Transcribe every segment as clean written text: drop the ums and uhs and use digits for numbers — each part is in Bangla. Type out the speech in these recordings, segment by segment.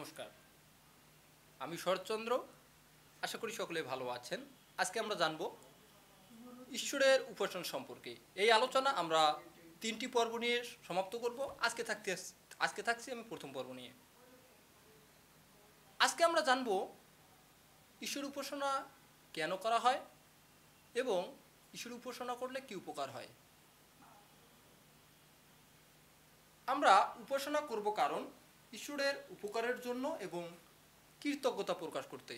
নমস্কার, আমি শরৎচন্দ্র। আশা করি সকলে ভালো আছেন। আজকে আমরা জানব ঈশ্বরের উপাসনা সম্পর্কে। এই আলোচনা আমরা 3টি পর্ব নিয়ে সমাপ্ত করব। আজকে থাকছি আমি প্রথম পর্ব নিয়ে। আজকে আমরা জানব ঈশ্বর উপাসনা কেন করা হয় এবং ঈশ্বর উপাসনা করলে কি উপকার হয়। আমরা উপাসনা করব কারণ ঈশ্বরের উপকারের জন্য এবং কৃতজ্ঞতা প্রকাশ করতে,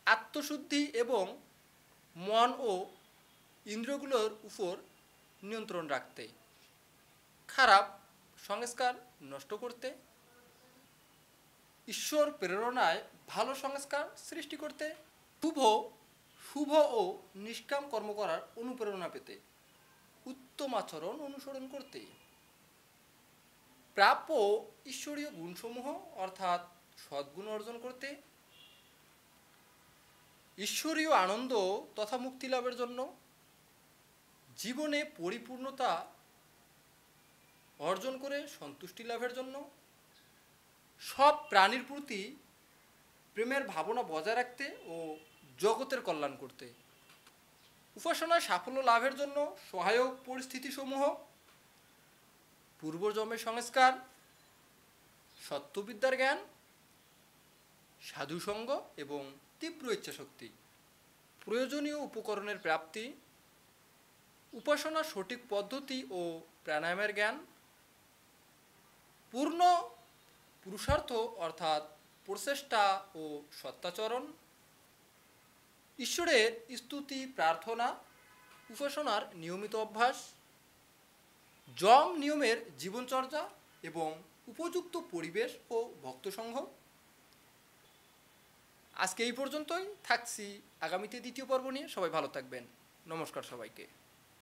আত্মশুদ্ধি এবং মন ও ইন্দ্রিয়গুলোর উপর নিয়ন্ত্রণ রাখতে, খারাপ সংস্কার নষ্ট করতে, ঈশ্বর প্রেরণায় ভালো সংস্কার সৃষ্টি করতে, শুভ ও নিষ্কাম কর্ম করার অনুপ্রেরণা পেতে, উত্তম আচরণ অনুসরণ করতে, প্রাপ্য ঈশ্বরীয় গুণসমূহ অর্থাৎ সদ্গুণ অর্জন করতে, ঈশ্বরীয় আনন্দ তথা মুক্তি লাভের জন্য, জীবনে পরিপূর্ণতা অর্জন করে সন্তুষ্টি লাভের জন্য, সব প্রাণীর প্রতি প্রেমের ভাবনা বজায় রাখতে ও জগতের কল্যাণ করতে, উপাসনায় সাফল্য লাভের জন্য সহায়ক পরিস্থিতিসমূহ, পূর্বজন্মের সংস্কার, সত্যবিদ্যার জ্ঞান, সাধুসঙ্গ এবং তীব্র ইচ্ছাশক্তি, প্রয়োজনীয় উপকরণের প্রাপ্তি, উপাসনার সঠিক পদ্ধতি ও প্রাণায়ামের জ্ঞান, পূর্ণ পুরুষার্থ অর্থাৎ প্রচেষ্টা ও সত্যাচরণ, ঈশ্বরের স্তুতি প্রার্থনা, উপাসনার নিয়মিত অভ্যাস, যম নিয়মের জীবনচর্যা এবং উপযুক্ত পরিবেশ ও ভক্তসংঘ। আজকে এই পর্যন্তই থাকছি, আগামীতে দ্বিতীয় পর্ব নিয়ে। সবাই ভালো থাকবেন। নমস্কার সবাইকে।